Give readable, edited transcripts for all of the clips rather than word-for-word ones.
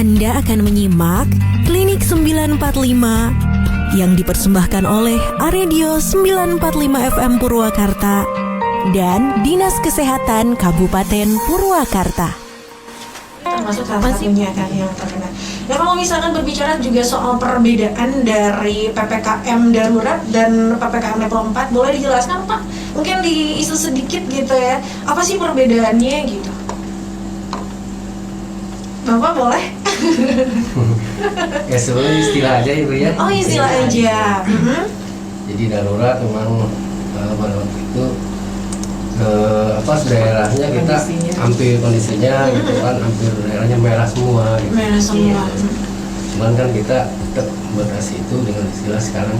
Anda akan menyimak Klinik 945 yang dipersembahkan oleh Radio 945 FM Purwakarta dan Dinas Kesehatan Kabupaten Purwakarta. Termasuk salah satunya kan yang terkena. Nah, kalau misalkan berbicara juga soal perbedaan dari PPKM darurat dan PPKM level 4, boleh dijelaskan Pak? Mungkin diisi sedikit gitu ya. Apa sih perbedaannya gitu? Bapak boleh? Ya sebenarnya istilah aja Ibu ya. Oh, istilah aja. Jadi darurat memang pada waktu itu daerahnya kita hampir kondisinya gitu kan, hampir daerahnya merah semua gitu. Merah semua. Cuman kan kita tetap membatasi itu dengan istilah sekarang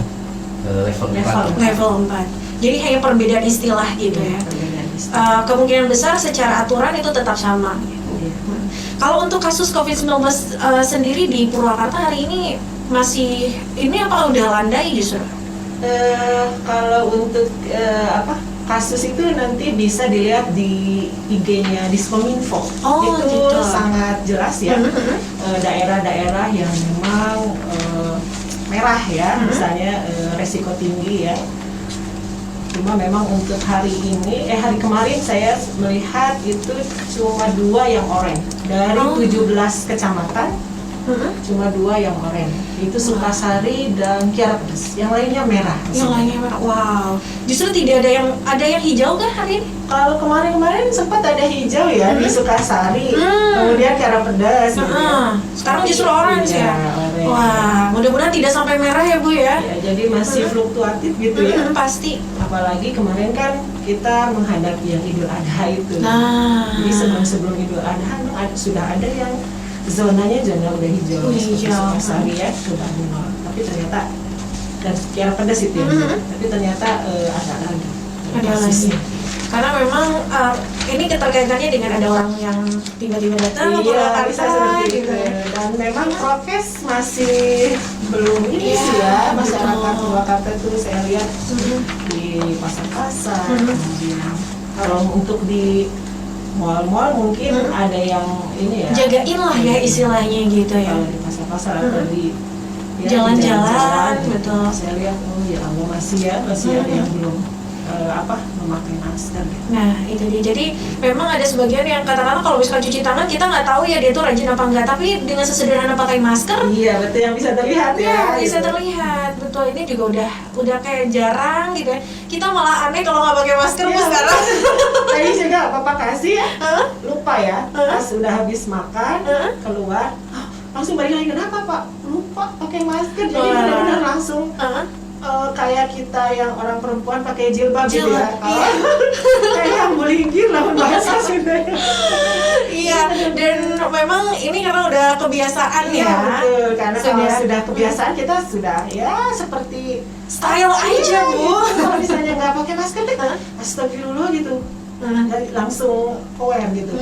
level 4. Level 4. Jadi hanya perbedaan istilah gitu ya. Kemungkinan besar secara aturan itu tetap sama. Kalau untuk kasus COVID-19 sendiri di Purwakarta hari ini masih ini apa udah landai justru? Kalau untuk kasus itu nanti bisa dilihat di IG-nya Diskominfo. Itu gitu. sangat jelas ya. Daerah-daerah yang memang merah ya, misalnya resiko tinggi ya. Cuma memang untuk hari ini, hari kemarin saya melihat itu cuma 2 yang oranye dari 17 kecamatan. Cuma 2 yang oranye, itu Sukasari dan Kiara Pedes. Yang lainnya merah. Yang lainnya merah. Wow. Justru tidak ada yang hijau kan hari ini? Kalau kemarin sempat ada hijau ya di Sukasari, kemudian Kiara Pedes. Gitu ya. Sekarang justru orange ya. Orange. Wah, mudah-muhahan tidak sampai merah ya Bu ya. Ya, jadi masih fluktuatif gitu ya. Pasti. Apalagi kemarin kan kita menghadapi yang Idul Adha itu. Jadi sebelum Idul Adha sudah ada yang zonanya udah hijau. Sukasari ya, sudah nol. Tapi ternyata dan Kiara Pedes itu ya. Tapi ternyata ada lagi. Karena memang ini keterkaitannya dengan ada orang yang tiba-tiba datang ke Purwakarta bisa seperti itu. Dan memang prokes masih belum ini sih ya, masyarakat Purwakarta itu saya lihat di pasar-pasar, kemudian kalau untuk di mal-mal mungkin ada yang ini ya, jagain lah ya istilahnya gitu ya. Kalau di pasar-pasar atau di jalan-jalan, betul. Saya lihat ya Allah masih ada yang belum memakai masker. Nah itu dia, jadi memang ada sebagian yang katakanlah kalau misalkan cuci tangan kita nggak tahu ya dia tuh rajin apa enggak, tapi dengan sesederhana pakai masker, iya betul, yang bisa terlihat ya, bisa gitu. Terlihat betul. Ini juga udah kayak jarang gitu ya, kita malah aneh kalau nggak pakai masker Bu sekarang. Tadi juga Papa kasih ya, lupa ya, pas udah habis makan keluar langsung balik lagi, kenapa Pak? Lupa pakai masker. Jadi benar-benar langsung kayak kita yang orang perempuan pakai jilbab gitu ya. Kayak yang bulinggir lah bahasa Sunda. Iya, dan memang ini karena udah kebiasaan ya. Betul, karena kalau sudah kebiasaan kita sudah ya seperti style aja Bu. Kalau misalnya nggak pakai masker deh, astagfirullah gitu. Dari langsung aware gitu.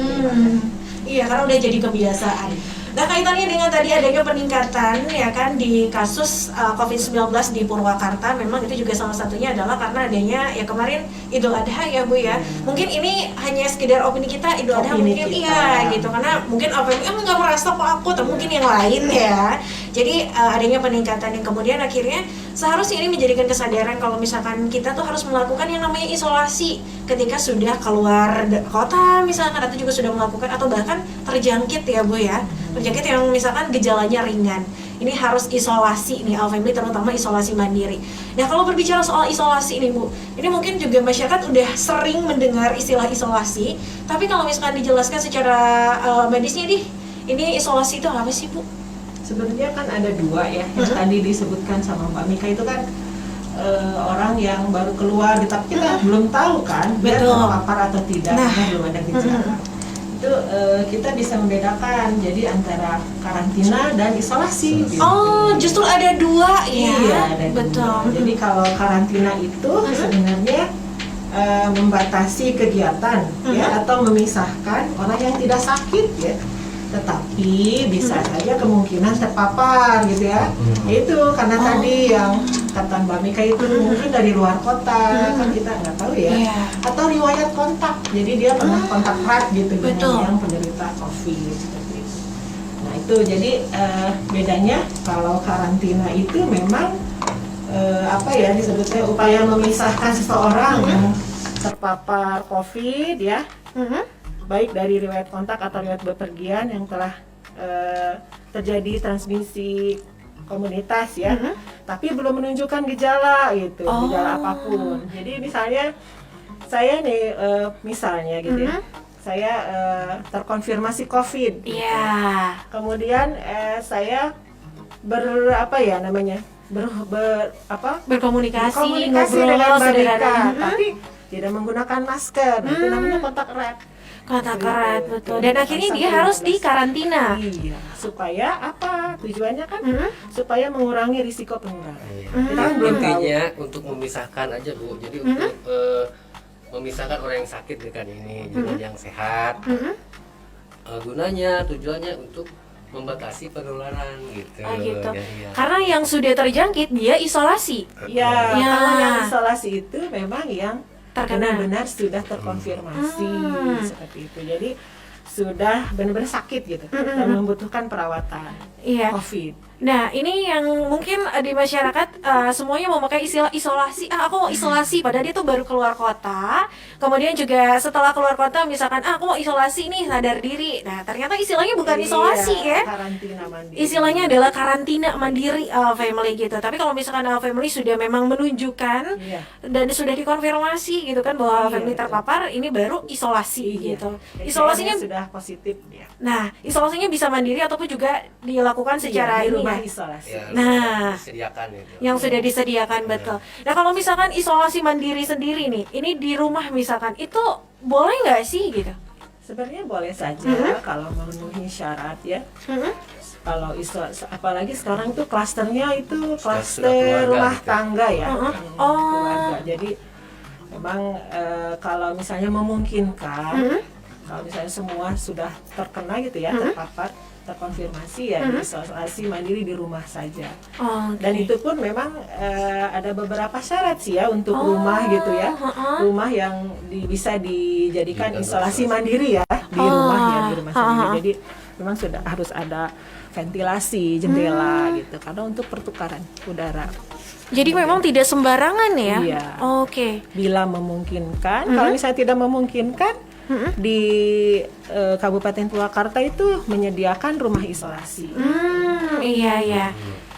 Iya, karena udah jadi kebiasaan. Nah, kaitannya dengan tadi adanya peningkatan ya kan di kasus COVID-19 di Purwakarta, memang itu juga salah satunya adalah karena adanya ya kemarin Idul Adha ya Bu ya. Mungkin ini hanya sekedar opini kita, Idul Adha mungkin kita. Iya gitu, karena mungkin apa yang nggak merasa kok aku, atau mungkin yang lain ya. Jadi adanya peningkatan yang kemudian akhirnya seharusnya ini menjadikan kesadaran kalau misalkan kita tuh harus melakukan yang namanya isolasi ketika sudah keluar kota misalkan, atau juga sudah melakukan atau bahkan terjangkit ya Bu ya, terjangkit yang misalkan gejalanya ringan, ini harus isolasi nih Al-Family, terutama isolasi mandiri. Nah kalau berbicara soal isolasi ini Bu, ini mungkin juga masyarakat udah sering mendengar istilah isolasi, tapi kalau misalkan dijelaskan secara medisnya ini isolasi itu apa sih Bu? Sebenarnya kan ada 2 ya, yang tadi disebutkan sama Mbak Mika itu kan orang yang baru keluar, tapi kita belum tahu kan dia terpapar atau tidak, karena belum ada gejala. Itu kita bisa membedakan jadi antara karantina dan isolasi. Oh, justru ada 2 ya? Iya, ada 2. Betul. Jadi kalau karantina itu sebenarnya membatasi kegiatan ya, atau memisahkan orang yang tidak sakit ya, tetapi bisa saja kemungkinan terpapar gitu ya. Itu karena tadi yang kata Mbak Mika itu mungkin dari luar kota, kan kita nggak tahu ya. Atau riwayat kontak, jadi dia pernah kontak erat gitu dengan yang penderita COVID seperti itu. Nah itu jadi bedanya kalau karantina itu memang disebutnya upaya memisahkan seseorang yang terpapar COVID ya, baik dari riwayat kontak atau riwayat bepergian yang telah terjadi transmisi komunitas ya, tapi belum menunjukkan gejala gitu, gejala apapun. Jadi misalnya saya nih misalnya gitu ya, saya terkonfirmasi COVID. Iya. Kemudian saya Berkomunikasi, berkomunikasi dengan ngobrol, mereka, saudara. tapi tidak menggunakan masker. Itu namanya kontak erat. Kontak erat, betul. Dan akhirnya dia harus dikarantina. Iya, supaya apa? Tujuannya kan supaya mengurangi risiko penularan. Kita kan belum tahu. intinya untuk memisahkan aja Bu. Jadi untuk memisahkan orang yang sakit dengan ini dengan yang sehat. Tujuannya untuk membatasi penularan gitu. Oh gitu. Ya. Karena yang sudah terjangkit dia isolasi. Ya, Ya. kalau yang isolasi itu memang yang Terkena. benar-benar sudah terkonfirmasi seperti itu. Jadi sudah benar-benar sakit gitu dan membutuhkan perawatan Iya. COVID. Nah, ini yang mungkin di masyarakat semuanya mau pakai istilah isolasi. Aku mau isolasi, padahal dia tuh baru keluar kota. Kemudian juga setelah keluar kota, misalkan aku mau isolasi nih, sadar diri. Nah, ternyata istilahnya bukan isolasi ya. Karantina mandiri. Istilahnya adalah karantina mandiri family gitu. Tapi kalau misalkan family sudah memang menunjukkan dan sudah dikonfirmasi gitu kan bahwa family betul. terpapar, ini baru isolasi gitu. PCR-nya Isolasinya, sudah positif ya. nah isolasinya bisa mandiri ataupun juga dilakukan secara di ini rumah ya. isolasi. Ya, Nah, disediakan itu. yang sudah disediakan, betul. Nah, kalau misalkan isolasi mandiri sendiri nih, ini di rumah misalkan, itu boleh nggak sih gitu? Sebenarnya boleh saja kalau memenuhi syarat ya. Kalau apalagi sekarang tuh klasternya itu klaster keluarga rumah gitu. tangga ya. Keluarga. Oh. Jadi memang kalau misalnya memungkinkan, kalau misalnya semua sudah terkena gitu ya, terpapar, terkonfirmasi ya isolasi mandiri di rumah saja. Oke. Dan itu pun memang ada beberapa syarat sih ya untuk rumah gitu ya, rumah yang bisa dijadikan isolasi mandiri ya di rumah ya, di rumah sendiri. Jadi memang sudah harus ada ventilasi, jendela gitu, karena untuk pertukaran udara. Jadi memang tidak sembarangan ya? Iya. Oke. Bila memungkinkan, kalau misalnya tidak memungkinkan, di Kabupaten Purwakarta itu menyediakan rumah isolasi. Iya.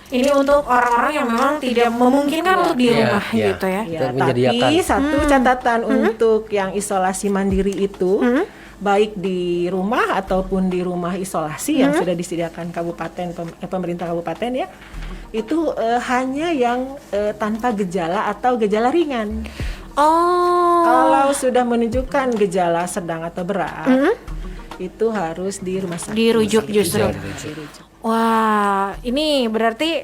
Ini untuk orang-orang yang memang tidak memungkinkan untuk di rumah gitu ya. Ya, Dan menyediakan. tapi satu catatan untuk yang isolasi mandiri itu, baik di rumah ataupun di rumah isolasi yang sudah disediakan pemerintah kabupaten ya, itu hanya yang tanpa gejala atau gejala ringan. Kalau sudah menunjukkan gejala sedang atau berat, itu harus di rumah sakit. Dirujuk justru. Dirujuk. Wah, ini berarti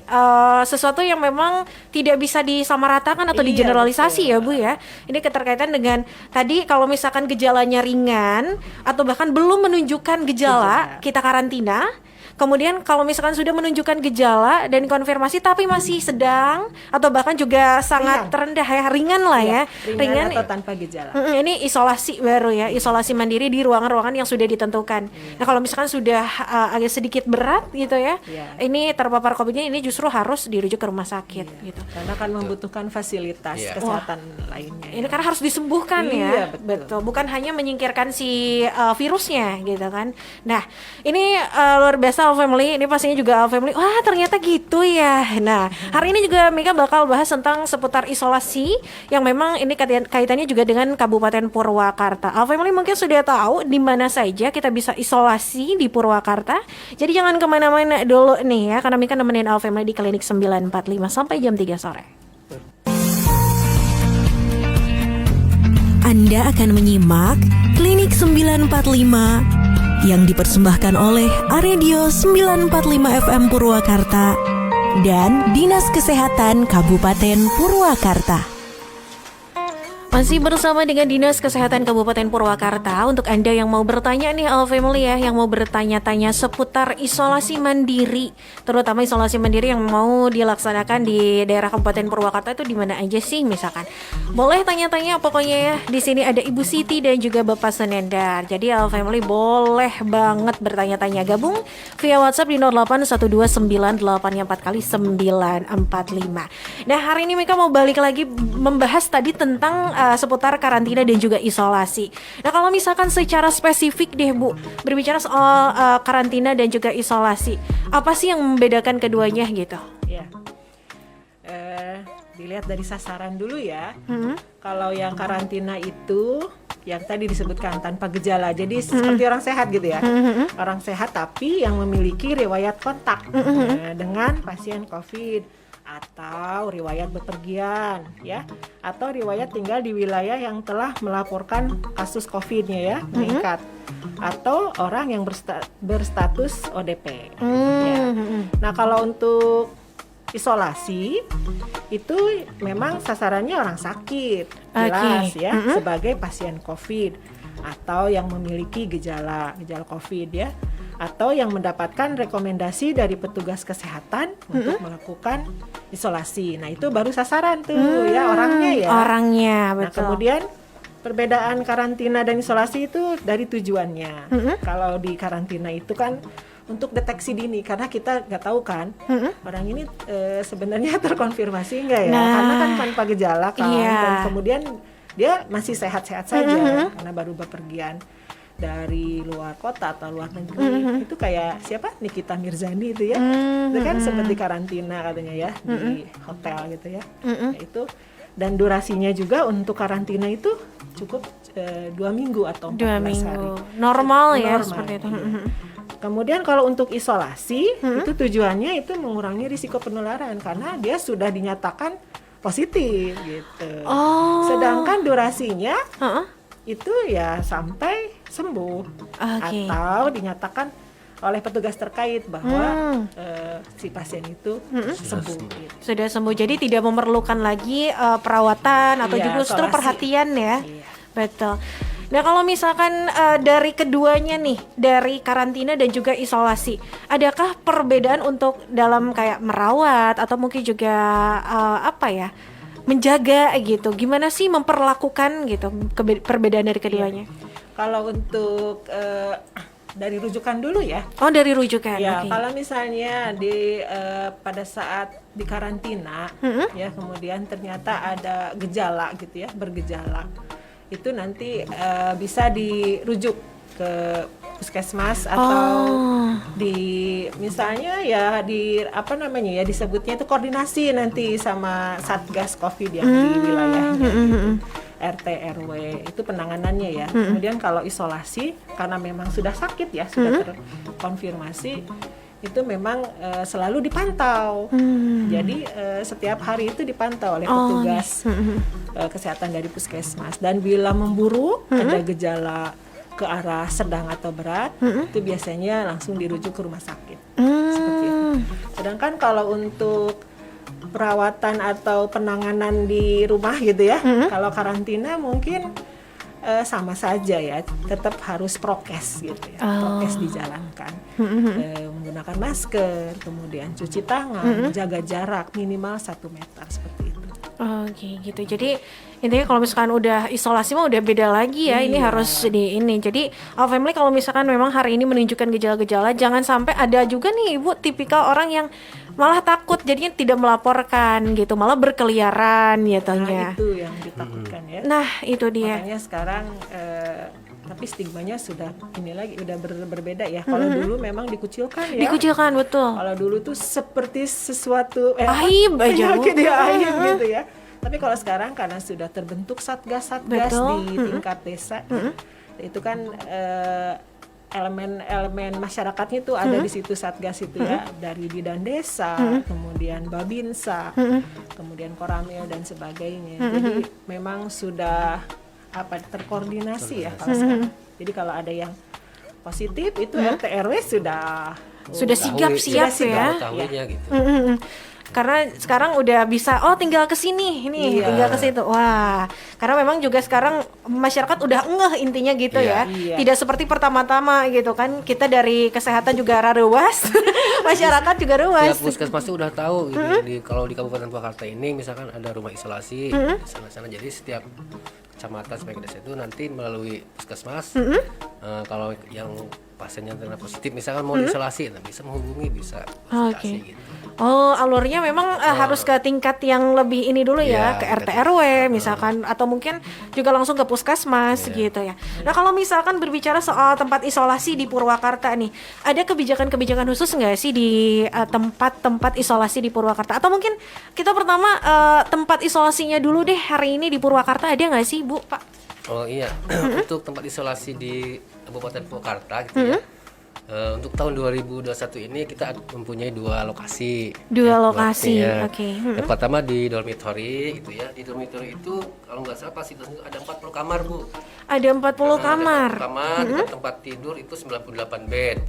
sesuatu yang memang tidak bisa disamaratakan atau Iya, digeneralisasi betul. ya Bu ya. Ini keterkaitan dengan tadi kalau misalkan gejalanya ringan atau bahkan belum menunjukkan gejala, kita karantina. Kemudian kalau misalkan sudah menunjukkan gejala dan konfirmasi tapi masih sedang atau bahkan juga sangat terendah ya, ringan lah ya. Ringan atau tanpa gejala. Ini isolasi baru ya, isolasi mandiri di ruangan-ruangan yang sudah ditentukan. Nah, kalau misalkan sudah agak sedikit berat gitu ya, ini terpapar COVID-nya, ini justru harus dirujuk ke rumah sakit gitu. Karena kan membutuhkan fasilitas kesehatan lainnya. Ini karena harus disembuhkan Iya, ya, betul. Bukan hanya menyingkirkan si virusnya gitu kan. Nah, ini luar biasa Al Family, ini pastinya juga Al Family. Wah, ternyata gitu ya. Nah, hari ini juga Mika bakal bahas tentang seputar isolasi yang memang ini kaitannya juga dengan Kabupaten Purwakarta. Al Family mungkin sudah tahu di mana saja kita bisa isolasi di Purwakarta. Jadi jangan kemana-mana dulu nih ya, karena Mika nemenin Al Family di Klinik 945 sampai jam 3 sore. Anda akan menyimak Klinik 945 yang dipersembahkan oleh Aredio 945 FM Purwakarta dan Dinas Kesehatan Kabupaten Purwakarta. Masih bersama dengan Dinas Kesehatan Kabupaten Purwakarta. Untuk Anda yang mau bertanya nih, All Family ya, yang mau bertanya-tanya seputar isolasi mandiri, terutama isolasi mandiri yang mau dilaksanakan di daerah Kabupaten Purwakarta itu di mana aja sih misalkan. Boleh tanya-tanya pokoknya ya. Di sini ada Ibu Siti dan juga Bapak Senendar. Jadi All Family boleh banget bertanya-tanya, gabung via WhatsApp di 081294x945. Nah, hari ini Mika mau balik lagi membahas tadi tentang seputar karantina dan juga isolasi. Nah, kalau misalkan secara spesifik deh Bu, berbicara soal karantina dan juga isolasi, apa sih yang membedakan keduanya gitu? Ya, dilihat dari sasaran dulu ya. Kalau yang karantina itu yang tadi disebutkan tanpa gejala, jadi seperti orang sehat gitu ya. Orang sehat tapi yang memiliki riwayat kontak dengan pasien COVID, atau riwayat bepergian ya, atau riwayat tinggal di wilayah yang telah melaporkan kasus COVID-nya ya meningkat, atau orang yang berstatus ODP ya. Nah, kalau untuk isolasi itu memang sasarannya orang sakit jelas ya, sebagai pasien COVID atau yang memiliki gejala COVID ya, atau yang mendapatkan rekomendasi dari petugas kesehatan untuk melakukan isolasi. Nah, itu baru sasaran tuh ya, orangnya ya. Orangnya, betul. Nah, kemudian perbedaan karantina dan isolasi itu dari tujuannya. Kalau di karantina itu kan untuk deteksi dini, karena kita nggak tahu kan orang ini sebenarnya terkonfirmasi nggak ya, karena kan tanpa gejala kan, dan kemudian dia masih sehat-sehat saja karena baru bepergian dari luar kota atau luar negeri. Itu kayak siapa, Nikita Mirzani itu ya, itu kan seperti karantina katanya ya di hotel gitu ya. Nah, itu dan durasinya juga untuk karantina itu cukup 2 minggu atau 14 hari. Normal ya seperti itu. Iya. Kemudian kalau untuk isolasi itu tujuannya itu mengurangi risiko penularan karena dia sudah dinyatakan positif gitu. Sedangkan durasinya itu ya sampai sembuh atau dinyatakan oleh petugas terkait bahwa si pasien itu sembuh. Gitu. Sudah sembuh, jadi tidak memerlukan lagi perawatan atau justru perhatian ya. Betul. Nah, kalau misalkan dari keduanya nih, dari karantina dan juga isolasi, adakah perbedaan untuk dalam kayak merawat atau mungkin juga menjaga gitu? Gimana sih memperlakukan gitu perbedaan dari keduanya? Kalau untuk dari rujukan dulu ya. Oh, dari rujukan. Ya, kalau misalnya pada saat di karantina ya, kemudian ternyata ada gejala gitu ya, bergejala. Itu nanti bisa dirujuk ke puskesmas atau misalnya ya disebutnya itu koordinasi nanti sama Satgas COVID yang di wilayahnya gitu. RT RW itu penanganannya ya. Kemudian kalau isolasi karena memang sudah sakit ya, sudah terkonfirmasi, itu memang selalu dipantau. Jadi setiap hari itu dipantau oleh petugas kesehatan dari puskesmas, dan bila memburuk ada gejala ke arah sedang atau berat, itu biasanya langsung dirujuk ke rumah sakit. Seperti itu. Sedangkan kalau untuk perawatan atau penanganan di rumah gitu ya, kalau karantina mungkin sama saja ya, tetap harus prokes gitu ya, prokes dijalankan, menggunakan masker, kemudian cuci tangan, jaga jarak minimal 1 meter seperti itu. Oke, gitu. Jadi intinya kalau misalkan udah isolasi mah udah beda lagi ya. Ini harus Jadi All Family kalau misalkan memang hari ini menunjukkan gejala-gejala, jangan sampai ada juga nih Ibu tipikal orang yang malah takut jadinya tidak melaporkan gitu, malah berkeliaran Nah, gitu. itu yang ditakutkan ya. Nah, itu dia. Makanya sekarang tapi stigmanya sudah udah berbeda ya. Kalau dulu memang dikucilkan ya. Dikucilkan, betul. Kalau dulu tuh seperti sesuatu aib aja aib gitu ya. Tapi kalau sekarang karena sudah terbentuk satgas-satgas di tingkat desa, itu kan elemen-elemen masyarakatnya itu ada di situ satgas itu ya, dari bidan desa, kemudian babinsa, kemudian koramil dan sebagainya. Jadi memang sudah terkoordinasi ya kalau sekarang. Jadi kalau ada yang positif itu RT RW sudah sigap-siap ya. Tahunya gitu. Karena sekarang udah bisa tinggal ke sini nih, Iya. tinggal ke situ. Wah, karena memang juga sekarang masyarakat udah ngeh intinya gitu ya. Iya. Tidak seperti pertama-tama gitu kan. Kita dari kesehatan juga ruas, masyarakat juga ruas. Tiap puskesmas itu udah tahu gitu. Kalau di Kabupaten Purwakarta ini misalkan ada rumah isolasi di sana-sana, jadi setiap kecamatan sebagai desa itu nanti melalui puskesmas kalau yang pasiennya terkena positif misalkan mau diisolasi, nah bisa menghubungi, bisa konsultasi Oke. gitu. Oh, alurnya memang harus ke tingkat yang lebih ini dulu ya, Iya, ke RT RW misalkan, atau mungkin juga langsung ke puskesmas gitu ya. Nah, kalau misalkan berbicara soal tempat isolasi di Purwakarta nih, ada kebijakan-kebijakan khusus nggak sih di tempat-tempat isolasi di Purwakarta? Atau mungkin kita pertama tempat isolasinya dulu deh hari ini di Purwakarta, ada nggak sih, Bu, Pak? Oh iya, untuk tempat isolasi di Kabupaten Purwakarta gitu ya. Untuk tahun 2021 ini kita mempunyai 2 lokasi. Dua ya, lokasi, buatnya. oke. Yang pertama di dormitory gitu ya. Di dormitory itu kalau nggak salah pasti ada 40 kamar, Bu. Ada 40 kamar. Ada 40 kamar, dengan tempat tidur itu 98 bed.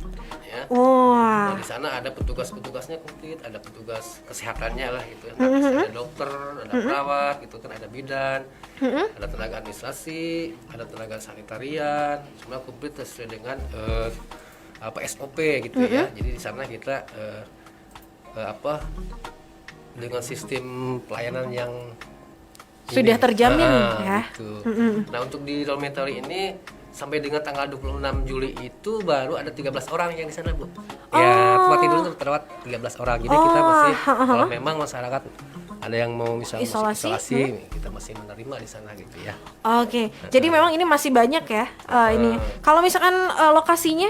Ya. Wah. Nah, di sana ada petugas-petugasnya komplit, ada petugas kesehatannya lah gitu. Ada dokter, ada perawat gitu kan, ada bidan, ada tenaga administrasi, ada tenaga sanitarian, semua komplit sesuai dengan SOP gitu ya. Jadi di sana kita dengan sistem pelayanan yang Sudah ini. terjamin ya. Gitu. Nah, untuk di dormitory ini sampai dengan tanggal 26 Juli itu baru ada 13 orang yang di sana, Bu. Ya, tempat tidur itu terdapat 13 orang. Jadi kita masih kalau memang masyarakat ada yang mau misalnya isolasi, kita masih menerima di sana gitu ya. Oke, jadi memang ini masih banyak ya ini. Kalau misalkan lokasinya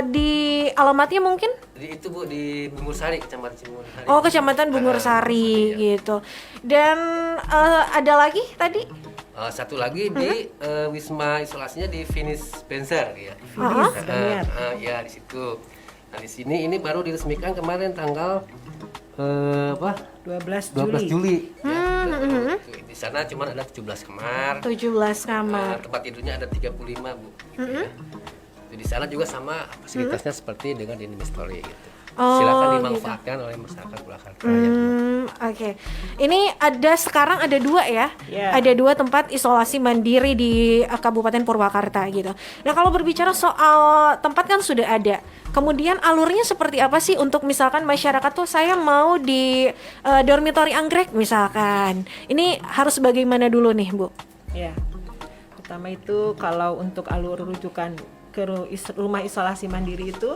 di alamatnya mungkin? Jadi itu, Bu, di Bungursari, Kecamatan Bungursari. Oh, Kecamatan Bungursari gitu. Dan ada lagi tadi? Satu lagi di wisma isolasinya di Finis Spencer ya. Ya di situ. Nah, di sini ini baru diresmikan kemarin tanggal 12 12 Juli. Juli. Ya, di sana cuma ada 17 kamar. 17 kamar. Tempat tidurnya ada 35, Bu. Gitu ya. Di sana juga sama fasilitasnya seperti dengan di Story gitu. Silakan dimanfaatkan oleh masyarakat Purwakarta ya. Oke. Ini sekarang ada 2 ya. Yeah. Ada 2 tempat isolasi mandiri di Kabupaten Purwakarta gitu. Nah, kalau berbicara soal tempat kan sudah ada. Kemudian alurnya seperti apa sih untuk misalkan masyarakat tuh saya mau di dormitory anggrek misalkan. Ini harus bagaimana dulu nih, Bu? Ya. Pertama itu kalau untuk alur rujukan ke rumah isolasi mandiri itu,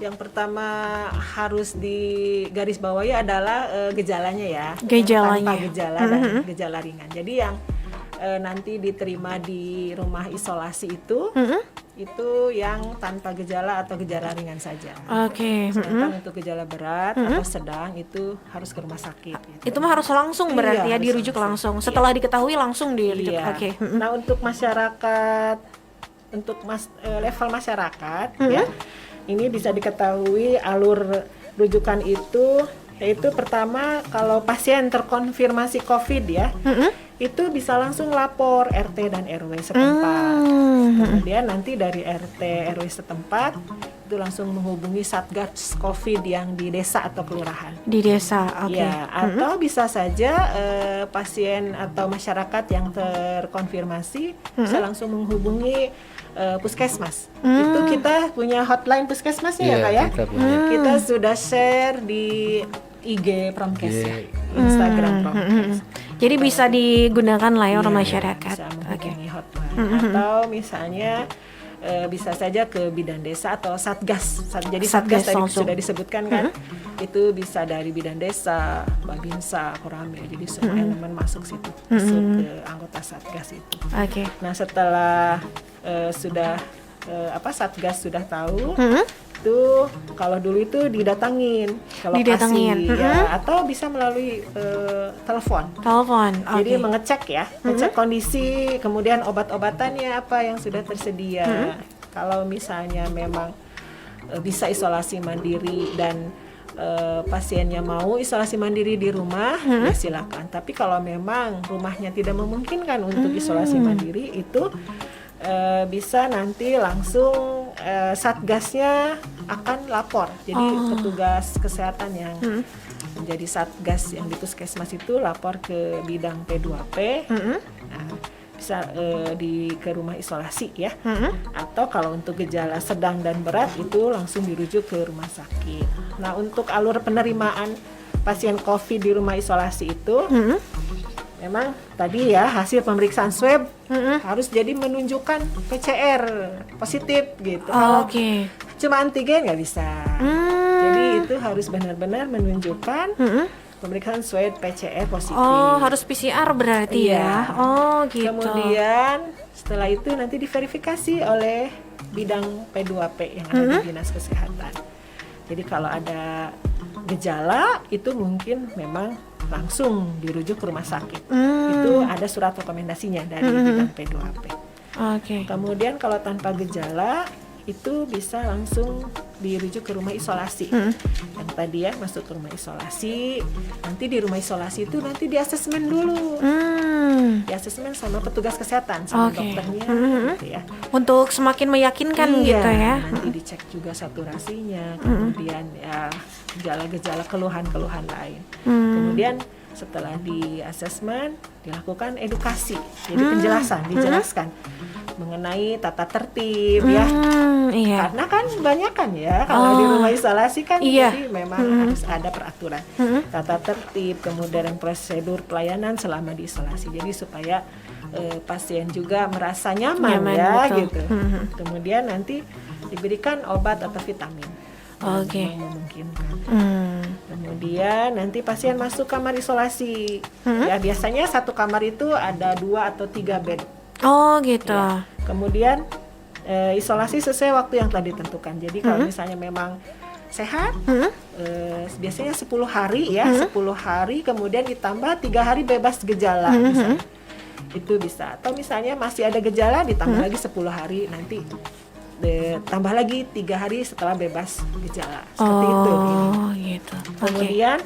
yang pertama harus digarisbawahi adalah gejalanya ya. Gejalanya. Tanpa gejala dan gejala ringan. Jadi yang nanti diterima di rumah isolasi itu yang tanpa gejala atau gejala ringan saja. Oke. Sedangkan untuk gejala berat atau sedang itu harus ke rumah sakit. Gitu. Itu mah harus langsung berarti ya, Iya, harus dirujuk langsung. Setelah diketahui langsung dirujuk. Iya. Oke. Nah, untuk masyarakat, untuk level masyarakat ya, ini bisa diketahui alur rujukan itu, yaitu pertama kalau pasien terkonfirmasi COVID ya, itu bisa langsung lapor RT dan RW setempat. Kemudian nanti dari RT RW setempat itu langsung menghubungi Satgas COVID yang di desa atau kelurahan. Di desa, oke. Ya, atau bisa saja pasien atau masyarakat yang terkonfirmasi bisa langsung menghubungi puskesmas. Itu kita punya hotline puskesmasnya ya, Kak ya. Kita sudah share di IG Promkes ya, Instagram Promkes. Jadi bisa digunakan lah ya oleh masyarakat. Bisa Oke. menghubungi hotline. Atau misalnya bisa saja ke bidan desa atau satgas. Jadi Satgas satgas tadi langsung. sudah disebutkan kan, itu bisa dari bidan desa, Babinsa, Koramil. Jadi semua elemen masuk situ, masuk ke anggota satgas itu. Oke. Nah, setelah sudah satgas sudah tahu, itu kalau dulu itu didatangin ke lokasi Didatangin. ya, atau bisa melalui telepon. Telepon. Jadi Oke. mengecek ya, ngecek kondisi, kemudian obat-obatannya apa yang sudah tersedia. Kalau misalnya memang bisa isolasi mandiri dan pasiennya mau isolasi mandiri di rumah, ya silakan. Tapi kalau memang rumahnya tidak memungkinkan untuk isolasi mandiri, itu bisa nanti langsung satgasnya akan lapor. Jadi petugas kesehatan yang menjadi satgas yang di puskesmas itu lapor ke bidang P2P. Nah, bisa ke rumah isolasi ya. Atau kalau untuk gejala sedang dan berat itu langsung dirujuk ke rumah sakit. Nah, untuk alur penerimaan pasien COVID di rumah isolasi itu memang tadi ya hasil pemeriksaan swab harus jadi menunjukkan PCR positif gitu. Kalau Oke. cuma antigen nggak bisa. Jadi itu harus benar-benar menunjukkan pemeriksaan swab PCR positif. Oh, harus PCR berarti Iya. ya. Oh, gitu. Kemudian setelah itu nanti diverifikasi oleh bidang P2P yang ada di Dinas Kesehatan. Jadi kalau ada gejala itu mungkin memang langsung dirujuk ke rumah sakit. Itu ada surat rekomendasinya dari bidang P2P. Oke. Kemudian kalau tanpa gejala itu bisa langsung dirujuk ke rumah isolasi. Yang tadi ya masuk ke rumah isolasi, nanti di rumah isolasi itu nanti di asesmen dulu. Di asesmen sama petugas kesehatan sama Oke. dokternya gitu ya. Untuk semakin meyakinkan gitu ya. Nanti dicek juga saturasinya, kemudian ya gejala-gejala keluhan-keluhan lain. Kemudian setelah di asesmen dilakukan edukasi, jadi penjelasan, dijelaskan mengenai tata tertib ya. Iya. Karena kan banyak kan ya kalau di rumah isolasi kan Iya. jadi memang harus ada peraturan tata tertib, kemudian prosedur pelayanan selama di isolasi. Jadi supaya pasien juga merasa nyaman ya betul. gitu. Kemudian nanti diberikan obat atau vitamin. Oke. Yang memungkinkan. Kemudian nanti pasien masuk kamar isolasi. Ya biasanya satu kamar itu ada 2 atau 3 bed. Oh, gitu. Ya. Kemudian isolasi sesuai waktu yang telah ditentukan. Jadi kalau misalnya memang sehat, biasanya 10 hari ya, 10 hari kemudian ditambah 3 hari bebas gejala misalnya. Itu bisa. Atau misalnya masih ada gejala ditambah lagi 10 hari, nanti tambah lagi 3 hari setelah bebas gejala. Seperti itu. Oh, gitu. Oke. Kemudian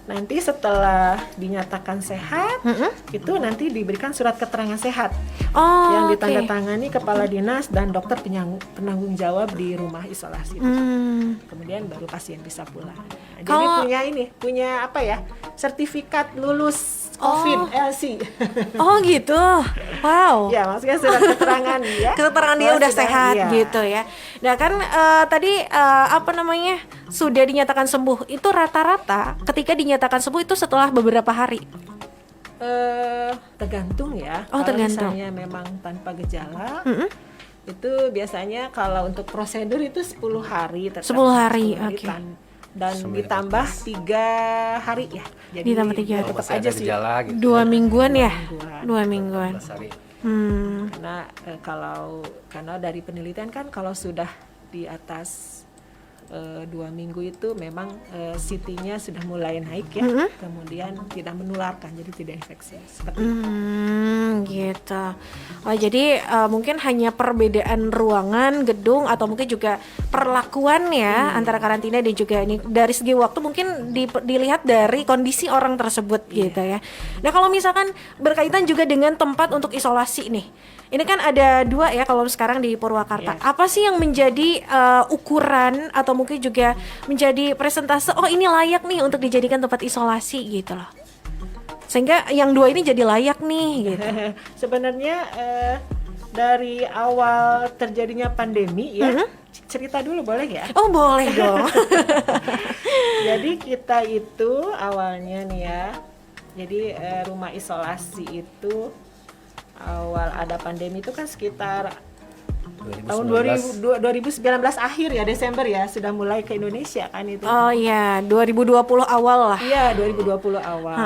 nanti setelah dinyatakan sehat, itu nanti diberikan surat keterangan sehat Oh, yang oke. ditandatangani kepala dinas dan dokter penanggung jawab di rumah isolasi. Kemudian baru pasien bisa pulang. Nah, jadi punya apa ya? Sertifikat lulus COVID LC. Oh, gitu. Wow. Ya, maksudnya surat keterangan ya. Keterangan dia bahwa udah sehat iya. gitu ya. Nah kan tadi apa namanya sudah dinyatakan sembuh itu rata-rata ketika dinyatakan sembuh itu setelah beberapa hari. Tergantung ya. Oh, Kalau tergantung. misalnya memang tanpa gejala, itu biasanya kalau untuk prosedur itu 10 hari. 10 hari, oke. Dan ditambah 3 hari ya. Jadi Ditambah 3 hari. tetap Masih aja ada sih. gejala gitu. 2 mingguan ya? mingguan. 2 mingguan. 12 hari. Karena karena dari penelitian kan kalau sudah di atas 2 minggu itu memang CT-nya sudah mulai naik ya, kemudian tidak menularkan, jadi tidak infeksi seperti itu. Gitu. Oh, jadi mungkin hanya perbedaan ruangan, gedung, atau mungkin juga perlakuan ya antara karantina dan juga ini dari segi waktu mungkin dilihat dari kondisi orang tersebut gitu ya. Nah kalau misalkan berkaitan juga dengan tempat untuk isolasi nih, ini kan ada 2 ya kalau sekarang di Purwakarta. Apa sih yang menjadi ukuran atau mungkin juga menjadi presentase? Oh ini layak nih untuk dijadikan tempat isolasi gitu loh. Sehingga yang 2 ini jadi layak nih gitu. Sebenarnya dari awal terjadinya pandemi ya, cerita dulu boleh ya? Oh boleh dong. Jadi kita itu awalnya nih ya, jadi rumah isolasi itu awal ada pandemi itu kan sekitar tahun 2019 akhir ya, Desember ya, sudah mulai ke Indonesia kan itu. Oh iya 2020 awal lah. Iya 2020 awal.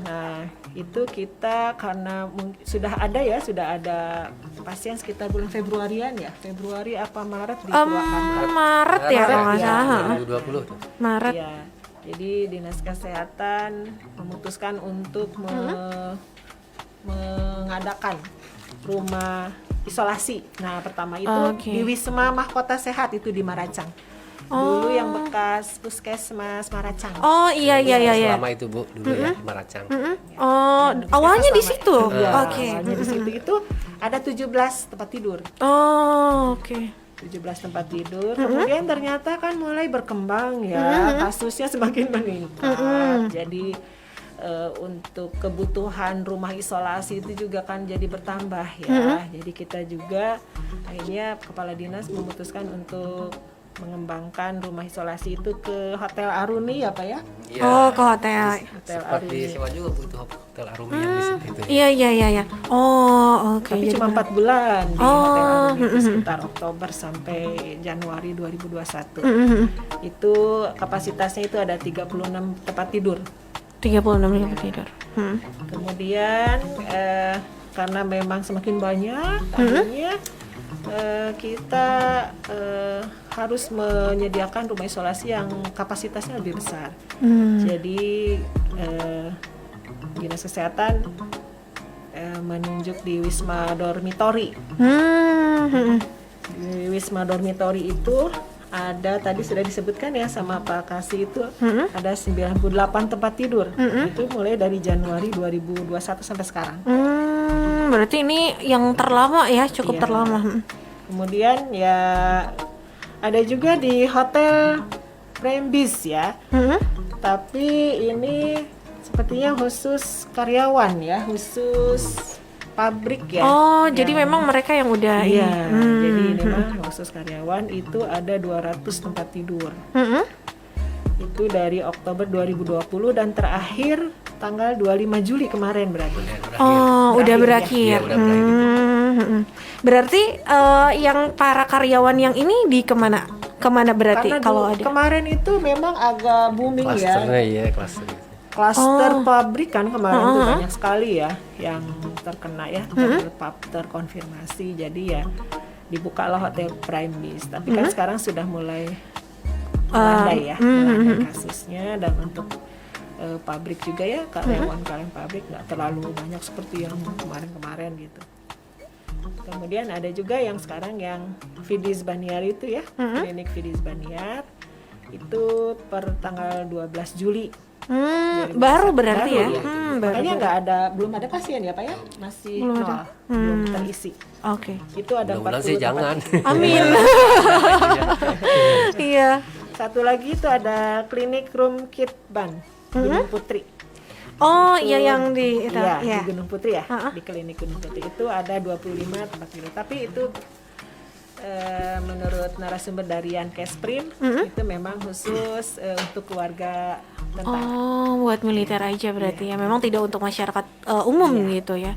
Nah itu kita karena sudah ada pasien sekitar bulan Februarian ya, Februari apa Maret di Purwakarta. Maret ya kalau nggak ya. salah. 2020 tuh. Maret. Iya. Jadi Dinas Kesehatan memutuskan untuk mengadakan rumah isolasi. Nah, pertama itu di Wisma Mahkota Sehat itu di Maracang. Dulu yang bekas Puskesmas Maracang. Oh iya. Selama itu Bu dulu ya di Maracang. Oh awalnya di situ. Iya, Oke. awalnya di situ itu ada 17 tempat tidur. Oh oke. 17 tempat tidur. Kemudian ternyata kan mulai berkembang ya, kasusnya semakin meningkat. Jadi untuk kebutuhan rumah isolasi itu juga kan jadi bertambah ya. Jadi kita juga akhirnya Kepala Dinas memutuskan untuk mengembangkan rumah isolasi itu ke Hotel Aruni ya Pak ya? Ya, Oh, ke hotel. Hotel sempat Aruni. disewa juga butuh hotel Arumi yang di situ. Iya, iya. Oh, oke. Tapi Jadi cuma 4 bulan di Oh, Hotel Aruni itu sekitar Oktober sampai Januari 2021. Itu kapasitasnya itu ada 36 tempat tidur. 36 tempat tidur. Kemudian karena memang semakin banyak, akhirnya kita harus menyediakan rumah isolasi yang kapasitasnya lebih besar. Jadi Dinas Kesehatan menunjuk di Wisma Dormitory. Di Wisma Dormitory itu ada, tadi sudah disebutkan ya sama Pak Kasih, itu ada 98 tempat tidur. Itu mulai dari Januari 2021 sampai sekarang. Berarti ini yang terlama ya, cukup Iya. terlama. Kemudian ya ada juga di Hotel Prembis ya. Tapi ini sepertinya khusus karyawan ya, khusus pabrik ya. Oh, jadi memang mereka yang udah Iya, ini. jadi ini mah khusus karyawan itu ada 200 tempat tidur. Itu dari Oktober 2020 dan terakhir tanggal 25 Juli kemarin berarti. Oh, udah berakhir. Iya, udah berakhir. Berarti yang para karyawan yang ini di kemana? Kemana berarti Karena kalau ada? kemarin itu memang agak booming ya. Klasternya iya, klaster gitu. Klaster pabrik kan kemarin tuh banyak sekali ya yang terkena ya, terkonfirmasi. Jadi ya dibukalah Hotel Primis. Tapi kan sekarang sudah mulai melandai ya, melandai kasusnya. Dan untuk pabrik juga ya, karyawan-karyawan pabrik nggak terlalu banyak seperti yang kemarin-kemarin gitu. Kemudian ada juga yang sekarang yang Fidis Baniar itu ya, klinik Fidis Baniar itu per tanggal 12 Juli. Baru berarti Baru, ya. iya. Baru. Makanya belum ada pasien ya Pak ya, masih nol, belum terisi. Oke. Itu ada Mudah-mudahan 40 sih tempat. jangan. Amin. Iya. Satu lagi itu ada klinik Room Kit Ban Gunung Putri. Oh, iya yang di itu. Iya, Iya. di Gunung Putri ya. Di klinik Gunung Putri itu ada 25 tempat tidur. Tapi itu menurut narasumber dari Yankesprim itu memang khusus untuk keluarga tentara. Oh, buat militer aja berarti ya. Memang tidak untuk masyarakat umum gitu ya.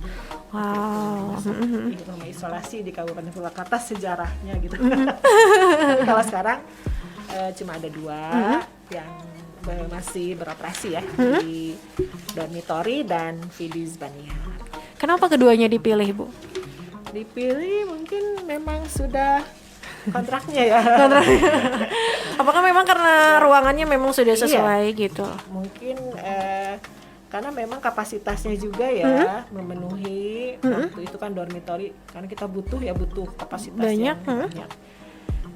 Wow. Di rumah isolasi di Kabupaten Purwakarta sejarahnya gitu. Tapi kalau sekarang cuma ada 2 yang masih beroperasi ya, di Dormitory dan Fidis Baniar. Kenapa keduanya dipilih, Bu? Dipilih mungkin memang sudah kontraknya ya. Apakah memang karena ruangannya memang sudah sesuai gitu? Mungkin karena memang kapasitasnya juga ya memenuhi. Waktu itu kan dormitory, karena kita butuh kapasitas Banyak, yang banyak.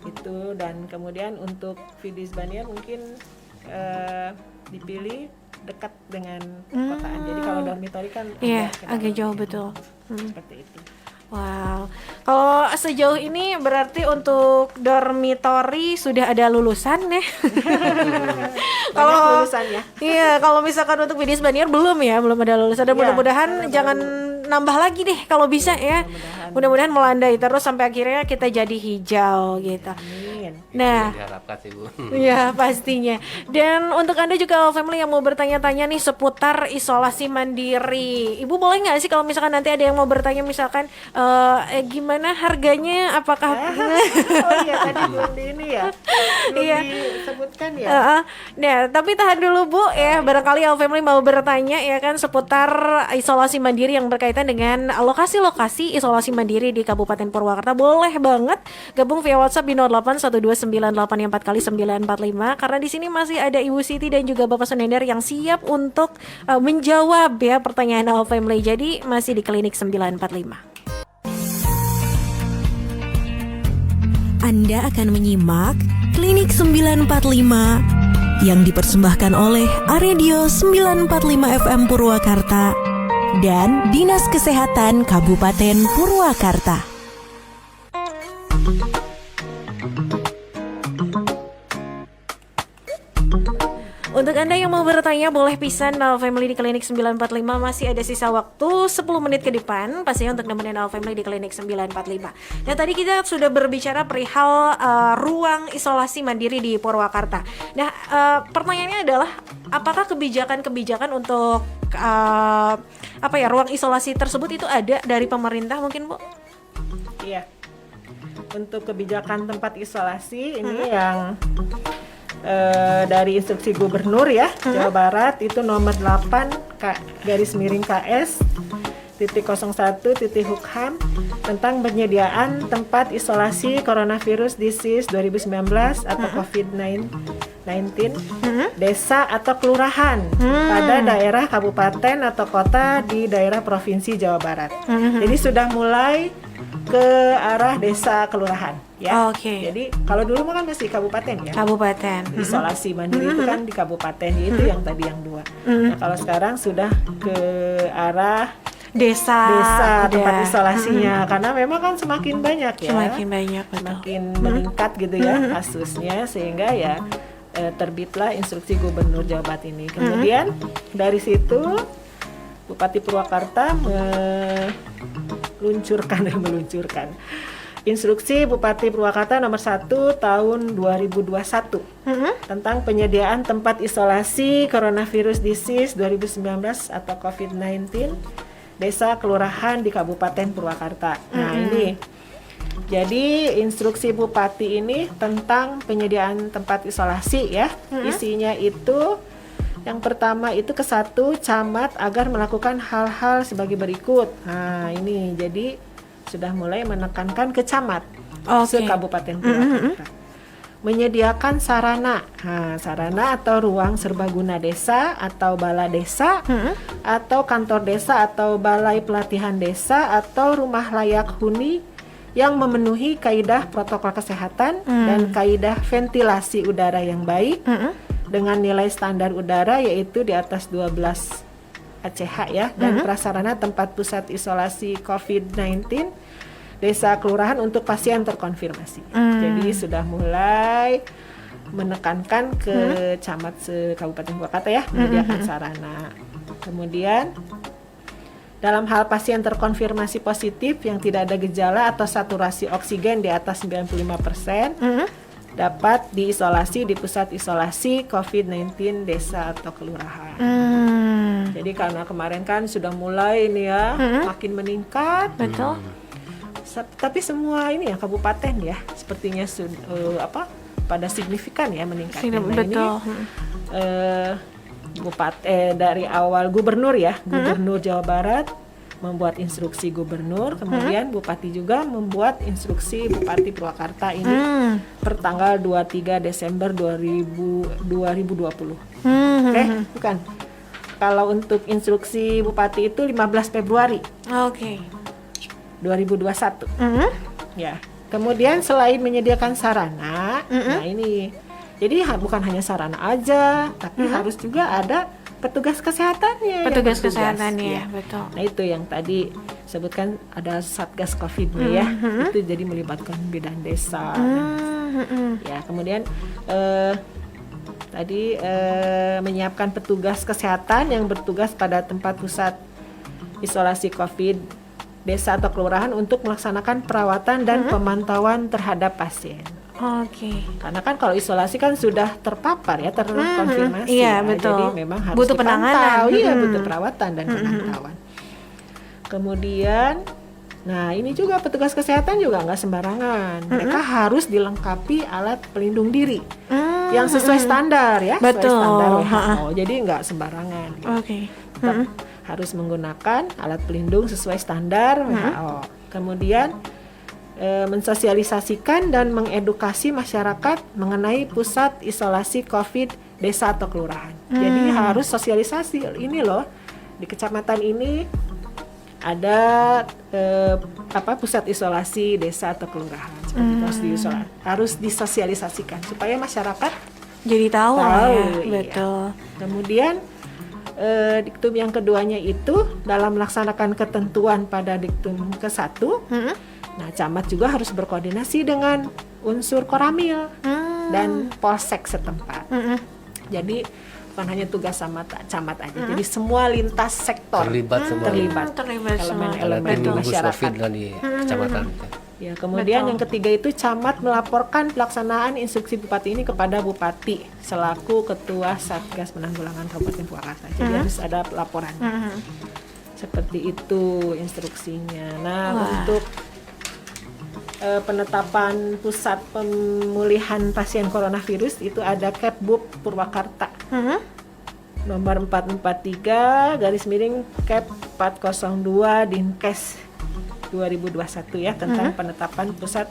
Itu, dan kemudian untuk Fidis Baniar mungkin dipilih dekat dengan perkotaan. Jadi kalau dormitory kan Iya, ke agak dalam. jauh betul. Seperti itu. Wow. Kalau sejauh ini berarti untuk dormitory sudah ada lulusan ya? Banyak lulusannya. Iya, kalau misalkan untuk Fidis Baniar belum ada lulusan. Dan Iya, mudah-mudahan jangan nambah lagi deh kalau bisa ya. Mudah-mudahan melandai terus sampai akhirnya kita jadi hijau gitu. Amin. Nah, Diharapkan sih, Bu. ya pastinya. Dan untuk Anda juga family yang mau bertanya-tanya nih seputar isolasi mandiri, Ibu boleh nggak sih kalau misalkan nanti ada yang mau bertanya misalkan gimana harganya, apakah Oh iya, tadi belum di ini ya, belum Iya. disebutkan ya. Nah, tapi tahan dulu Bu ya, barangkali All Family mau bertanya ya kan seputar isolasi mandiri yang berkaitan dengan lokasi-lokasi isolasi mandiri di Kabupaten Purwakarta. Boleh banget gabung via WhatsApp di 08129844 karena di sini masih ada Ibu Siti dan juga Bapak Sunendar yang siap untuk menjawab ya pertanyaan All Family. Jadi masih di Klinik 945. Anda akan menyimak Klinik 945 yang dipersembahkan oleh Aredio 945 FM Purwakarta dan Dinas Kesehatan Kabupaten Purwakarta. Untuk Anda yang mau bertanya boleh pisan Al Family di Klinik 945, masih ada sisa waktu 10 menit ke depan pastinya untuk nemenin Al Family di Klinik 945. Dan tadi kita sudah berbicara perihal ruang isolasi mandiri di Purwakarta. Nah, pertanyaannya adalah apakah kebijakan-kebijakan untuk ruang isolasi tersebut itu ada dari pemerintah mungkin, Bu? Iya. Untuk kebijakan tempat isolasi ini yang dari instruksi Gubernur ya Jawa Barat itu nomor 8 KS .01.Hukham tentang penyediaan tempat isolasi coronavirus disease 2019 atau COVID-19 desa atau kelurahan pada daerah kabupaten atau kota di daerah provinsi Jawa Barat. Jadi sudah mulai ke arah desa kelurahan ya. Oke. Jadi kalau dulu kan masih kabupaten ya. Kabupaten. Isolasi mandiri itu kan di kabupaten, itu yang tadi yang 2. Nah, kalau sekarang sudah ke arah Desa tempat isolasinya karena memang kan semakin banyak ya. Semakin banyak, betul. Semakin meningkat gitu ya kasusnya, sehingga ya terbitlah instruksi Gubernur Jawa Barat ini. Kemudian dari situ Bupati Purwakarta meluncurkan Instruksi Bupati Purwakarta nomor 1 tahun 2021 tentang penyediaan tempat isolasi coronavirus disease 2019 atau COVID-19 desa kelurahan di Kabupaten Purwakarta. Nah, ini jadi instruksi Bupati ini tentang penyediaan tempat isolasi ya. Isinya itu yang pertama itu ke-1 camat agar melakukan hal-hal sebagai berikut. Nah, ini jadi sudah mulai menekankan ke camat se-Kabupaten Purwakarta. Menyediakan sarana. Nah, sarana atau ruang serbaguna desa atau bala desa atau kantor desa atau balai pelatihan desa atau rumah layak huni yang memenuhi kaidah protokol kesehatan dan kaidah ventilasi udara yang baik dengan nilai standar udara yaitu di atas 12 ACH ya, dan prasarana tempat pusat isolasi COVID-19 desa kelurahan untuk pasien terkonfirmasi. Jadi sudah mulai menekankan ke camat se-Kabupaten Purwakarta ya, menyediakan sarana. Kemudian dalam hal pasien terkonfirmasi positif yang tidak ada gejala atau saturasi oksigen di atas 95%, dapat diisolasi di pusat isolasi COVID-19 desa atau kelurahan. Jadi karena kemarin kan sudah mulai ini ya, makin meningkat. Betul. Tapi semua ini ya kabupaten ya, sepertinya pada signifikan ya meningkatnya. Nah, betul. Ini dari awal Gubernur Jawa Barat membuat instruksi Gubernur, kemudian Bupati juga membuat instruksi Bupati Purwakarta ini per tanggal 23 Desember 2020. Bukan. Kalau untuk instruksi Bupati itu 15 Februari 2021. Ya. Kemudian selain menyediakan sarana, nah ini jadi bukan hanya sarana aja, tapi harus juga ada petugas kesehatannya. Petugas kesehatannya, ya. betul. Nah itu yang tadi sebutkan ada Satgas Covid-nya ya, itu jadi melibatkan bidan desa. Ya kemudian tadi menyiapkan petugas kesehatan yang bertugas pada tempat pusat isolasi Covid desa atau kelurahan untuk melaksanakan perawatan dan pemantauan terhadap pasien. Karena kan kalau isolasi kan sudah terpapar ya, terkonfirmasi. Iya, ya. betul. Jadi memang harus butuh penanganan. Iya, butuh perawatan dan pemantauan. Kemudian, nah ini juga petugas kesehatan juga nggak sembarangan. Mereka harus dilengkapi alat pelindung diri yang sesuai standar ya, betul. Sesuai standar WHO. Jadi nggak sembarangan. Tetap harus menggunakan alat pelindung sesuai standar WHO. Kemudian mensosialisasikan dan mengedukasi masyarakat mengenai pusat isolasi COVID desa atau kelurahan. Jadi harus sosialisasi ini loh, di kecamatan ini ada pusat isolasi desa atau kelurahan. Seperti itu harus disosialisasikan supaya masyarakat jadi tahu ya. Iya. Betul. Kemudian diktum yang keduanya itu dalam melaksanakan ketentuan pada diktum ke-1. Nah, camat juga harus berkoordinasi dengan unsur Koramil dan Polsek setempat. Jadi bukan hanya tugas sama camat aja. Jadi semua lintas sektor Terlibat semua. terlibat Terlibat semua. elemen-elemen di Tim gugus masyarakat. COVID lah di kecamatan. Ya, kemudian yang ketiga itu camat melaporkan pelaksanaan instruksi bupati ini kepada bupati selaku ketua Satgas Penanggulangan Kabupaten Purwakarta. Jadi harus ada laporannya. Seperti itu instruksinya. Nah, untuk penetapan pusat pemulihan pasien coronavirus itu ada Kepbub Purwakarta. Nomor 443 Cap 402 Dinkes 2021 ya tentang penetapan pusat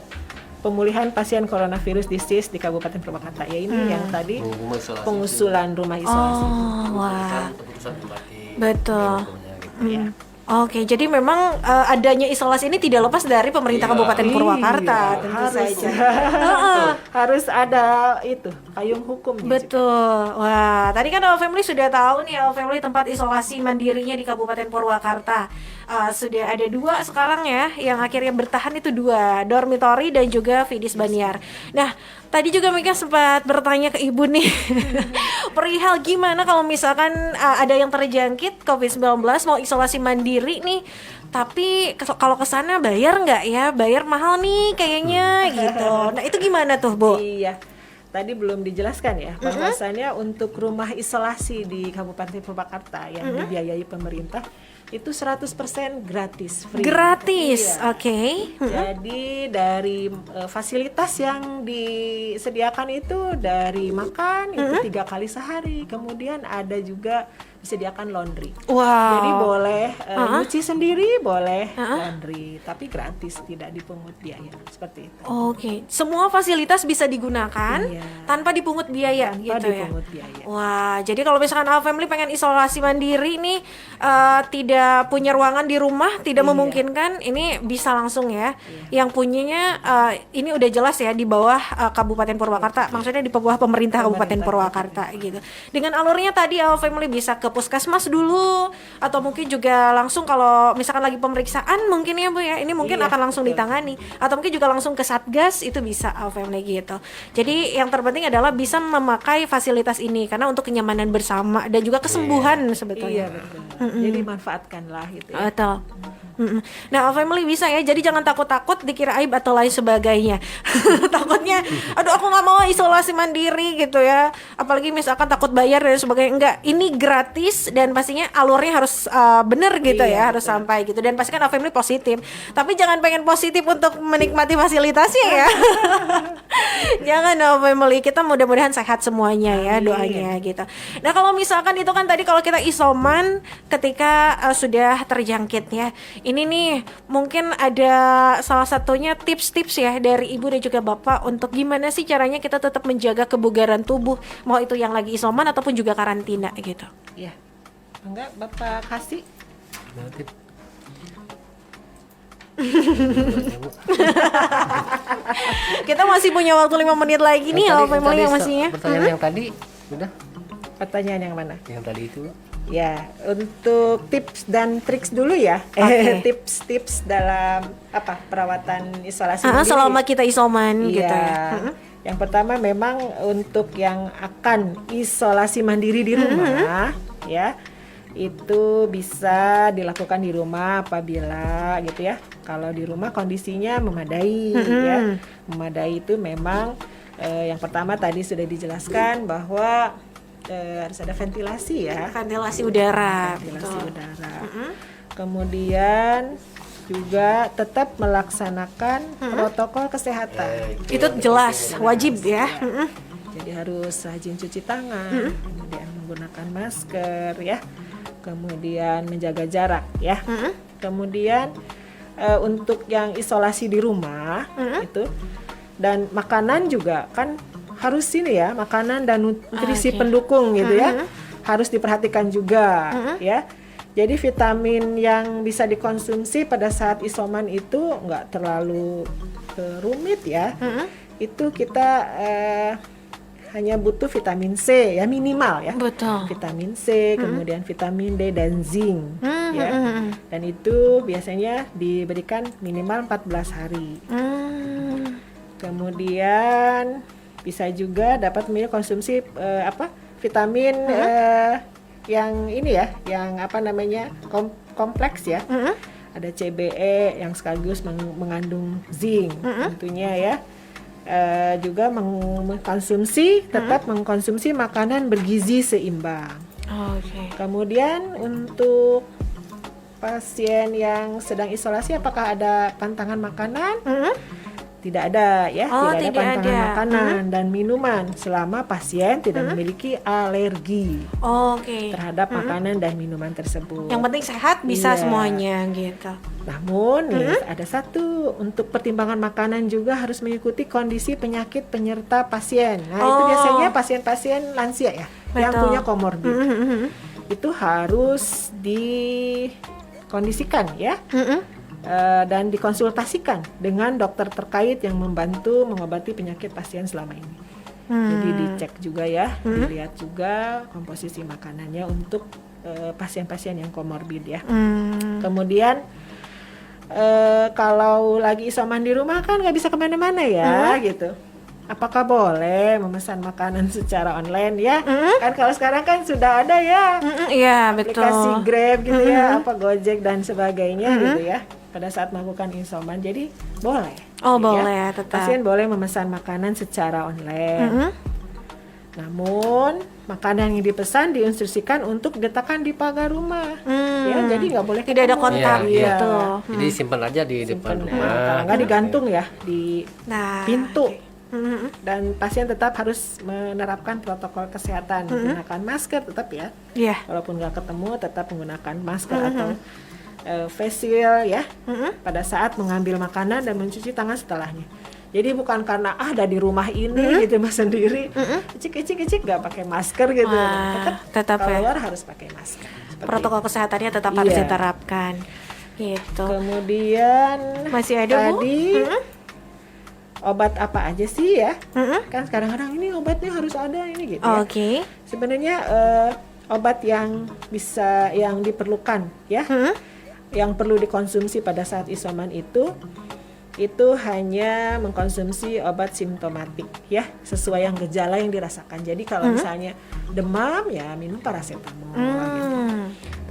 pemulihan pasien coronavirus disease di Kabupaten Purwakarta. Ya ini yang tadi pengusulan rumah isolasi. Wah, Keputusan bupati. betul. Hukumnya gitu. Ya. Oke, jadi memang adanya isolasi ini tidak lepas dari pemerintah Kabupaten Purwakarta, tentu harus saja. harus ada itu payung hukumnya. Betul. Wah, tadi kan All Family sudah tahu nih, All Family tempat isolasi mandirinya di Kabupaten Purwakarta. Sudah ada 2 sekarang ya, yang akhirnya bertahan itu 2, dormitory dan juga Fidis Baniar. Nah, tadi juga Mika sempat bertanya ke Ibu nih, perihal gimana kalau misalkan ada yang terjangkit COVID-19 mau isolasi mandiri nih, tapi kalau kesana bayar nggak ya? Bayar mahal nih kayaknya gitu. Nah itu gimana tuh Bu? Iya. Tadi belum dijelaskan ya, bahwasannya untuk rumah isolasi di Kabupaten Purwakarta yang dibiayai pemerintah itu 100% gratis, free. Gratis, Iya. oke. Jadi dari fasilitas yang disediakan itu dari makan itu 3 kali sehari, kemudian ada juga disediakan laundry. Wow. Jadi boleh nyuci sendiri, boleh laundry, tapi gratis, tidak dipungut biaya seperti itu. Oke, semua fasilitas bisa digunakan tanpa dipungut biaya gitu Tanpa ya. dipungut biaya. Wah, jadi kalau misalkan All Family pengen isolasi mandiri nih, tidak punya ruangan di rumah, tidak memungkinkan, ini bisa langsung ya. Yang punyanya ini udah jelas ya di bawah Kabupaten Purwakarta, maksudnya di bawah pemerintah Kabupaten Purwakarta gitu. Dengan alurnya tadi All Family bisa ke puskesmas dulu, atau mungkin juga langsung kalau misalkan lagi pemeriksaan mungkin ya Bu ya, ini mungkin akan langsung ditangani, atau mungkin juga langsung ke Satgas, itu bisa All Family gitu. Jadi yang terpenting adalah bisa memakai fasilitas ini karena untuk kenyamanan bersama dan juga kesembuhan sebetulnya. Iya betul. Jadi manfaatkanlah gitu ya. Betul. Nah, All Family bisa ya. Jadi jangan takut-takut dikira aib atau lain sebagainya. Takutnya, aduh aku nggak mau isolasi mandiri gitu ya. Apalagi misalkan takut bayar dan sebagainya. Enggak, ini gratis dan pastinya alurnya harus bener gitu ya, harus sampai gitu. Dan pastikan All Family positif. Tapi jangan pengen positif untuk menikmati fasilitasnya ya. Jangan All Family, kita mudah-mudahan sehat semuanya ya, doanya gitu. Nah, kalau misalkan itu kan tadi kalau kita isoman ketika sudah terjangkit ya. Ini nih mungkin ada salah satunya tips-tips ya dari Ibu dan juga Bapak untuk gimana sih caranya kita tetap menjaga kebugaran tubuh, mau itu yang lagi isoman ataupun juga karantina gitu. Iya. Enggak, Bapak kasih. Nanti Kita masih punya waktu 5 menit lagi nih All Family yang masihnya. Pertanyaan yang tadi udah? Pertanyaan yang mana? Yang tadi itu. Ya, untuk tips dan triks dulu ya. Oke. Tips-tips dalam perawatan isolasi mandiri. Selama kita isoman Iya. gitu ya. Yang pertama memang untuk yang akan isolasi mandiri di rumah ya, itu bisa dilakukan di rumah apabila gitu ya. Kalau di rumah kondisinya memadai ya. Memadai itu memang yang pertama tadi sudah dijelaskan bahwa harus ada ventilasi ya. Ventilasi udara. Ventilasi Betul. udara. Kemudian juga tetap melaksanakan protokol kesehatan. Itu jelas wajib ya. Jadi harus rajin cuci tangan, kemudian menggunakan masker ya, kemudian menjaga jarak ya. Kemudian untuk yang isolasi di rumah itu, dan makanan juga kan harus ini ya, makanan dan nutrisi pendukung gitu ya, harus diperhatikan juga ya. Jadi vitamin yang bisa dikonsumsi pada saat isoman itu nggak terlalu rumit ya. Itu kita hanya butuh vitamin C ya, minimal ya. Betul. Vitamin C, kemudian vitamin D dan zinc ya. Dan itu biasanya diberikan minimal 14 hari. Kemudian bisa juga dapat konsumsi vitamin yang ini ya, yang apa namanya kompleks ya. Ada CBE yang sekaligus mengandung zinc tentunya ya. Juga tetap mengkonsumsi makanan bergizi seimbang. Oke. Kemudian untuk pasien yang sedang isolasi, apakah ada pantangan makanan? Tidak ada ya, tidak ada pantangan makanan dan minuman selama pasien tidak memiliki alergi terhadap makanan dan minuman tersebut. Yang penting sehat bisa semuanya gitu. Namun nih, ada satu, untuk pertimbangan makanan juga harus mengikuti kondisi penyakit penyerta pasien. Nah itu biasanya pasien-pasien lansia ya, yang punya komorbid. Itu harus dikondisikan ya. Dan dikonsultasikan dengan dokter terkait yang membantu mengobati penyakit pasien selama ini. Jadi dicek juga ya, dilihat juga komposisi makanannya untuk pasien-pasien yang komorbid ya. Kemudian kalau lagi isoman di rumah kan nggak bisa kemana-mana ya gitu. Apakah boleh memesan makanan secara online ya? Kan kalau sekarang kan sudah ada ya, aplikasi Grab gitu ya, apa Gojek dan sebagainya gitu ya. Pada saat melakukan isoman, jadi boleh. Boleh tetap. Pasien boleh memesan makanan secara online. Namun makanan yang dipesan diinstruksikan untuk diletakkan di pagar rumah. Ya, jadi nggak boleh tidak ada kontak gitu. Jadi simpan aja di depan rumah. Kalau nggak digantung ya di pintu. Okay. Dan pasien tetap harus menerapkan protokol kesehatan, menggunakan masker tetap ya. Walaupun nggak ketemu, tetap menggunakan masker atau face shield ya. Pada saat mengambil makanan dan mencuci tangan setelahnya. Jadi bukan karena ada di rumah ini gitu mas sendiri, icik nggak pakai masker gitu. Tetap keluar harus pakai masker. Protokol kesehatannya tetap harus diterapkan. Gitu. Kemudian masih ada tadi obat apa aja sih ya? Kan kadang-kadang ini obatnya harus ada ini gitu ya. Sebenarnya obat yang diperlukan ya, yang perlu dikonsumsi pada saat isoman itu hanya mengkonsumsi obat simptomatik ya, sesuai yang gejala yang dirasakan. Jadi kalau misalnya demam ya minum paracetamol gitu.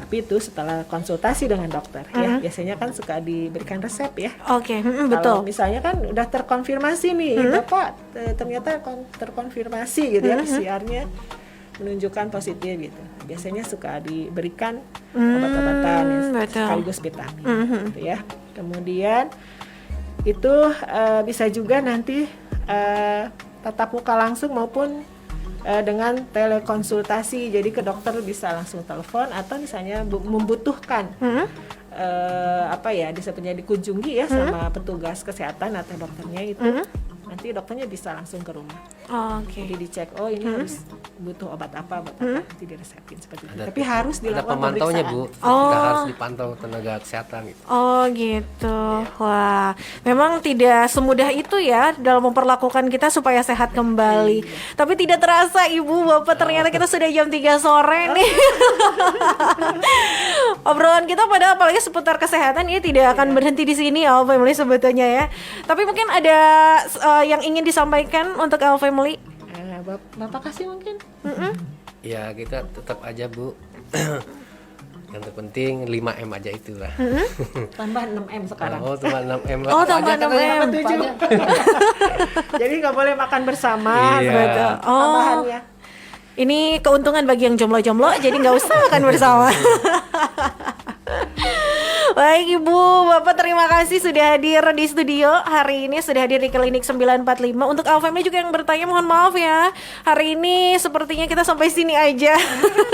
Tapi itu setelah konsultasi dengan dokter ya. Biasanya kan suka diberikan resep ya. Kalau misalnya kan udah terkonfirmasi nih, Bapak ternyata terkonfirmasi gitu ya, PCR-nya menunjukkan positif gitu. Biasanya suka diberikan obat-obatan sekaligus vitamin gitu ya. Kemudian itu bisa juga nanti tatap muka langsung maupun dengan telekonsultasi. Jadi ke dokter bisa langsung telepon atau misalnya membutuhkan disebutnya dikunjungi ya sama petugas kesehatan atau dokternya itu. Nanti dokternya bisa langsung ke rumah. Jadi dicek, ini harus butuh obat apa, nanti diresepin seperti itu. Tapi harus dilakukan pemantaunya Bu. Kita harus dipantau tenaga kesehatan gitu. Gitu. Wah, memang tidak semudah itu ya dalam memperlakukan kita supaya sehat kembali. Tapi tidak terasa Ibu, Bapak, ternyata kita sudah jam 3 sore nih. Obrolan kita pada apalagi seputar kesehatan ini tidak akan berhenti di sini ya, Family sebetulnya ya. Tapi mungkin ada yang ingin disampaikan untuk Al Family? Bapak kasih mungkin? Ya kita tetap aja Bu. Yang terpenting 5M aja itulah. Tambah 6M sekarang. Tambah 6M. Tambah 6M. Jadi nggak boleh makan bersama. Betul. Tambahannya. Ini keuntungan bagi yang jomblo-jomblo, jadi nggak usah makan bersama. Baik Ibu, Bapak terima kasih sudah hadir di studio hari ini, sudah hadir di Klinik 945. Untuk Al Family juga yang bertanya, mohon maaf ya, hari ini sepertinya kita sampai sini aja.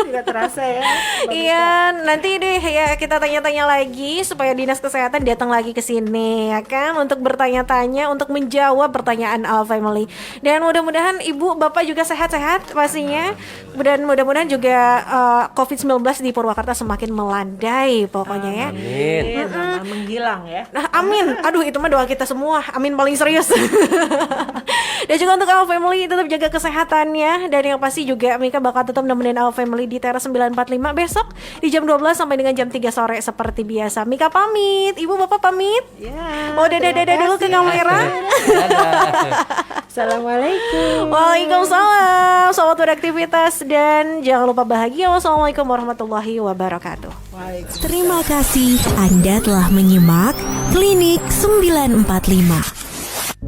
Tidak terasa ya. Iya, nanti deh ya kita tanya-tanya lagi supaya Dinas Kesehatan datang lagi ke sini ya kan, untuk bertanya-tanya, untuk menjawab pertanyaan Al Family. Dan mudah-mudahan Ibu, Bapak juga sehat-sehat pastinya. Dan mudah-mudahan juga COVID-19 di Purwakarta semakin melandai pokoknya ya. Menghilang ya. Nah, amin. Aduh, itu mah doa kita semua. Amin paling serius. Dan juga untuk Al Family tetap jaga kesehatannya. Dan yang pasti juga Mika bakal tetap nemenin Al Family di Teras 945 besok di jam 12 sampai dengan jam 3 sore seperti biasa. Mika pamit. Ibu Bapak pamit. Ya. Dadah dulu ke kamera. Assalamualaikum. Waalaikumsalam. Selamat beraktivitas dan jangan lupa bahagia. Wassalamualaikum warahmatullahi wabarakatuh. Terima kasih Anda telah menyimak Klinik 945.